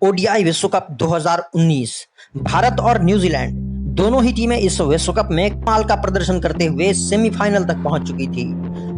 ODI विश्व cup 2019 Bharat और New Zealand दोनों ही टीमें इस विश्व कप में कमाल का प्रदर्शन करते हुए सेमीफाइनल तक पहुंच चुकी थी।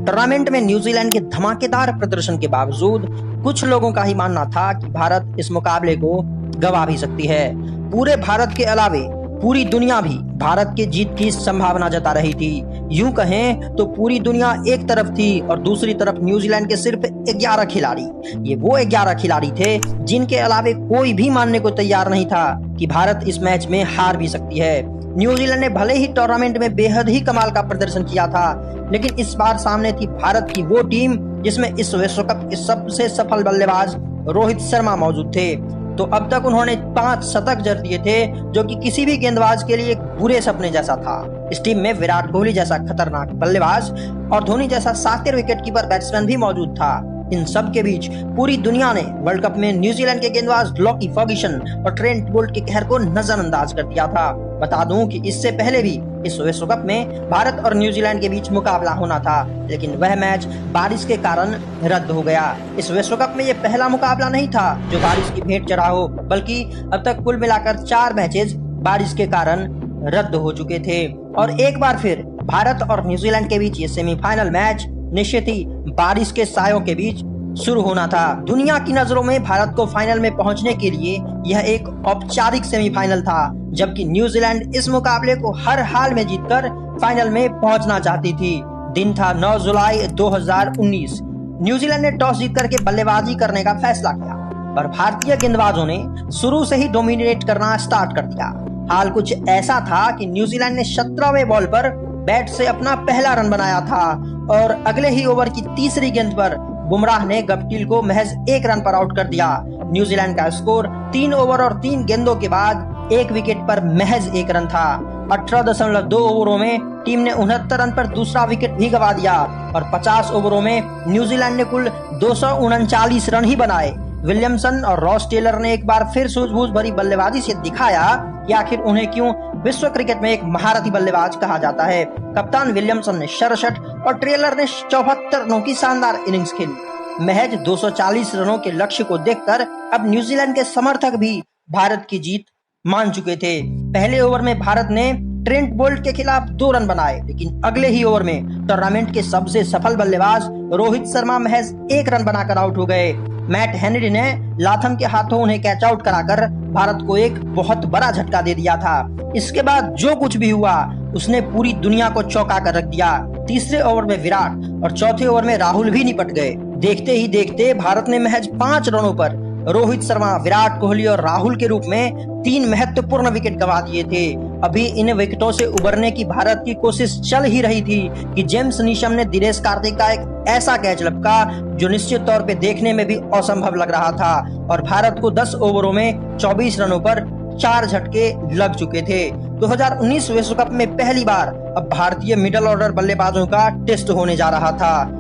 टूर्नामेंट में न्यूजीलैंड के धमाकेदार प्रदर्शन के बावजूद कुछ लोगों का ही मानना था कि भारत इस मुकाबले को गंवा भी सकती है। पूरे भारत के अलावे पूरी दुनिया भी भारत के जीत की संभावना जता रही थी। यूं कहें तो पूरी दुनिया एक तरफ थी और दूसरी तरफ न्यूजीलैंड के सिर्फ 11 खिलाड़ी। ये वो 11 खिलाड़ी थे जिनके अलावे कोई भी मानने को तैयार नहीं था कि भारत इस मैच में हार भी सकती है। न्यूजीलैंड ने भले ही टूर्नामेंट में बेहद ही कमाल का प्रदर्शन किया था, लेकिन इस बार सामने थी भारत की वो टीम जिसमें इस विश्व कप के सबसे सफल बल्लेबाज रोहित शर्मा मौजूद थे। तो अब तक उन्होंने 5 शतक जड़ दिए थे, जो कि किसी भी गेंदबाज के लिए एक बुरे सपने जैसा था। इस टीम में विराट कोहली जैसा खतरनाक बल्लेबाज और धोनी जैसा शातिर विकेटकीपर बैट्समैन भी मौजूद था। इन सब के बीच पूरी दुनिया ने वर्ल्ड कप में न्यूजीलैंड के गेंदबाज लॉकी फर्ग्यूसन और ट्रेंट बोल्ट के कहर को नजरअंदाज कर दिया था। बता दूं कि इससे पहले भी इस विश्व कप में भारत और न्यूजीलैंड के बीच मुकाबला होना था, लेकिन वह मैच बारिश के कारण रद्द हो गया। इस विश्व कप में यह पहला मुकाबला नहीं था जो बारिश की भेंट चढ़ा हो, बल्कि अब तक कुल मिलाकर 4 मैचेज बारिश के कारण रद्द हो चुके थे। और एक बार फिर भारत और न्यूजीलैंड के बीच ये सेमीफाइनल मैच निश्चित ही बारिश के सायों के बीच शुरू होना था। दुनिया की नजरों में भारत को फाइनल में पहुंचने के लिए यह एक औपचारिक सेमीफाइनल था, जबकि न्यूजीलैंड इस मुकाबले को हर हाल में जीतकर फाइनल में पहुंचना चाहती थी। दिन था 9 जुलाई 2019। न्यूजीलैंड ने टॉस जीत करके बल्लेबाजी करने का फैसला किया और भारतीय गेंदबाजों ने शुरू से ही डोमिनेट करना स्टार्ट कर दिया। हाल कुछ ऐसा था कि न्यूजीलैंड ने 17वें बॉल पर बैट से अपना पहला रन बनाया था और अगले ही ओवर की तीसरी गेंद पर बुमराह ने गप्टिल को महज 1 रन पर आउट कर दिया। न्यूजीलैंड का स्कोर 3 ओवर और 3 गेंदों के बाद 1 विकेट पर महज 1 रन था। 18.2 ओवरों में टीम ने 69 रन पर दूसरा विकेट भी गंवा दिया और 50 ओवरों में न्यूजीलैंड ने कुल 239 रन ही बनाए। विलियमसन और रॉस टेलर ने एक बार फिर सूझबूझ भरी बल्लेबाजी से दिखाया कि आखिर उन्हें क्यों विश्व क्रिकेट में एक महारथी बल्लेबाज कहा जाता है। कप्तान विलियमसन ने 67 और टेलर ने 74 रनों की शानदार इनिंग्स खेली। महज 240 रनों के लक्ष्य को देखकर अब न्यूजीलैंड के समर्थक भी भारत की जीत मान चुके थे। पहले ओवर में भारत ने ट्रेंट बोल्ट के खिलाफ 2 रन बनाए, लेकिन अगले ही ओवर में टूर्नामेंट के सबसे सफल बल्लेबाज रोहित शर्मा महज 1 रन बनाकर आउट हो गए। मैट हेनरी ने लाथम के हाथों उन्हें कैच आउट कराकर भारत को एक बहुत बड़ा झटका दे दिया था। इसके बाद जो कुछ भी हुआ उसने पूरी दुनिया को चौंका कर रख दिया। तीसरे ओवर में विराट और चौथे ओवर में राहुल भी निपट गए। देखते ही देखते भारत ने महज 5 रनों पर रोहित शर्मा, विराट कोहली और राहुल के रूप में 3 महत्वपूर्ण विकेट गंवा दिए थे। अभी इन विकेटों से उबरने की भारत की कोशिश चल ही रही थी कि जेम्स नीशम ने दिनेश कार्तिक का एक ऐसा कैच लपका जो निश्चित तौर पे देखने में भी असंभव लग रहा था और भारत को 10 ओवरों में 24 रनों पर 4 झटके लग चुके थे। 2019 विश्व कप में पहली बार अब भारतीय मिडिल ऑर्डर बल्लेबाजों का टेस्ट होने जा रहा था।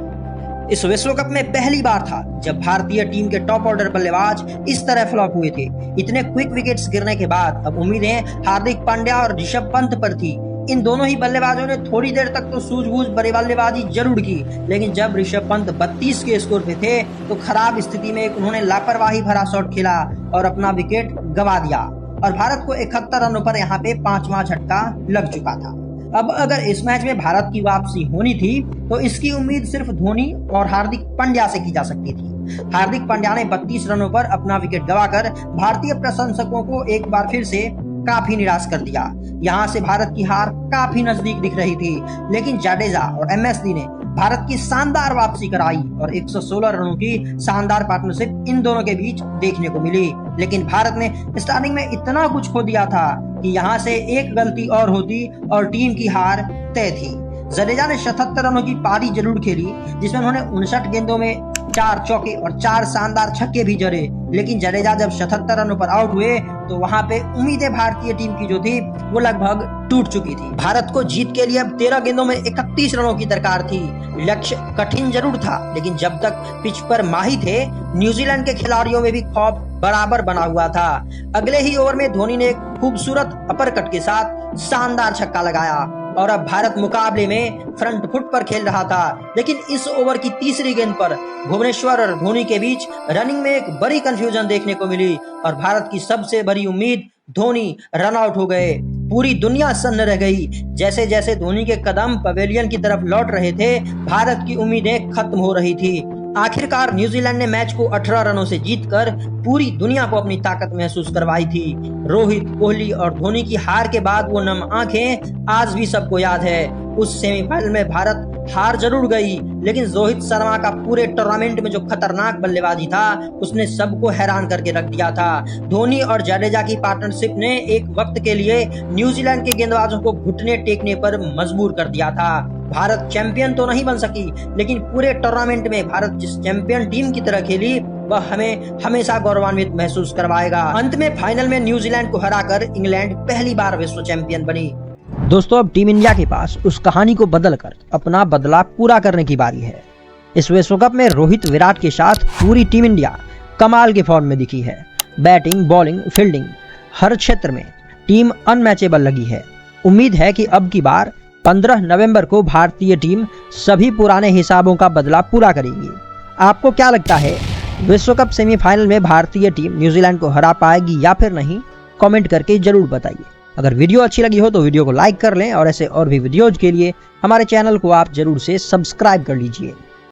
इस विश्व कप में पहली बार था जब भारतीय टीम के टॉप ऑर्डर बल्लेबाज इस तरह फ्लॉप हुए थे। इतने क्विक विकेट्स गिरने के बाद अब उम्मीदें हार्दिक पांड्या और ऋषभ पंत पर थी। इन दोनों ही बल्लेबाजों ने थोड़ी देर तक तो सूझबूझ भरी बल्लेबाजी जरूर की, लेकिन जब ऋषभ पंत 32 के स्कोर पे थे तो खराब स्थिति में उन्होंने लापरवाही भरा शॉट खेला और अपना विकेट गंवा दिया और भारत को 71 रनों पर यहाँ पे 5वां झटका लग चुका था। अब अगर इस मैच में भारत की वापसी होनी थी तो इसकी उम्मीद सिर्फ धोनी और हार्दिक पांड्या से की जा सकती थी। हार्दिक पांड्या ने 32 रनों पर अपना विकेट गंवाकर भारतीय प्रशंसकों को एक बार फिर से काफी निराश कर दिया। यहाँ से भारत की हार काफी नजदीक दिख रही थी, लेकिन जाडेजा और एमएसडी ने भारत की शानदार वापसी कराई और 116 रनों की शानदार पार्टनरशिप इन दोनों के बीच देखने को मिली। लेकिन भारत ने स्टार्टिंग में इतना कुछ खो दिया था कि यहाँ से एक गलती और होती और टीम की हार तय थी। जडेजा ने 77 रनों की पारी जरूर खेली, जिसमें उन्होंने 59 गेंदों में 4 चौके और 4 शानदार छक्के भी जड़े, लेकिन जडेजा जब 77 रनों पर आउट हुए तो वहां पे उम्मीदें भारतीय टीम की जो थी वो लगभग टूट चुकी थी। भारत को जीत के लिए अब 13 गेंदों में 31 रनों की दरकार थी। लक्ष्य कठिन जरूर था, लेकिन जब तक पिच पर माही थे न्यूजीलैंड के खिलाड़ियों में भी खौफ बराबर बना हुआ था। अगले ही ओवर में धोनी ने एक खूबसूरत अपरकट के साथ शानदार छक्का लगाया और अब भारत मुकाबले में फ्रंट फुट पर खेल रहा था। लेकिन इस ओवर की तीसरी गेंद पर भुवनेश्वर और धोनी के बीच रनिंग में एक बड़ी कंफ्यूजन देखने को मिली और भारत की सबसे बड़ी उम्मीद धोनी रन आउट हो गए। पूरी दुनिया सन्न रह गई। जैसे जैसे धोनी के कदम पवेलियन की तरफ लौट रहे थे, भारत की उम्मीदें खत्म हो रही थी। आखिरकार न्यूजीलैंड ने मैच को 18 रनों से जीतकर पूरी दुनिया को अपनी ताकत महसूस करवाई थी। रोहित, कोहली और धोनी की हार के बाद वो नम आंखें आज भी सबको याद है। उस सेमीफाइनल में भारत हार जरूर गई, लेकिन रोहित शर्मा का पूरे टूर्नामेंट में जो खतरनाक बल्लेबाजी था उसने सबको हैरान करके रख दिया था। धोनी और जडेजा की पार्टनरशिप ने एक वक्त के लिए न्यूजीलैंड के गेंदबाजों को घुटने टेकने पर मजबूर कर दिया था। भारत चैंपियन तो नहीं बन सकी, लेकिन पूरे टूर्नामेंट में भारत जिस चैंपियन टीम की तरह खेली वह हमें हमेशा गौरवान्वित महसूस करवाएगा। अंत में फाइनल में न्यूजीलैंड को हराकर इंग्लैंड पहली बार विश्व चैंपियन बनी। दोस्तों, अब टीम इंडिया के पास उस कहानी को बदलकर अपना बदला पूरा करने की बारी है। इस विश्व कप में रोहित, विराट के साथ पूरी टीम इंडिया कमाल के फॉर्म में दिखी है। बैटिंग, बॉलिंग, फील्डिंग हर क्षेत्र में टीम अनमैचेबल लगी है। उम्मीद है कि अब की बार 15 नवंबर को भारतीय टीम सभी पुराने हिसाबों का बदला पूरा करेगी। आपको क्या लगता है, विश्व कप सेमीफाइनल में भारतीय टीम न्यूजीलैंड को हरा पाएगी या फिर नहीं? कमेंट करके जरूर बताइए। अगर वीडियो अच्छी लगी हो तो वीडियो को लाइक कर लें और ऐसे और भी वीडियोज के लिए हमारे चैनल को आप जरूर से सब्सक्राइब कर लीजिए।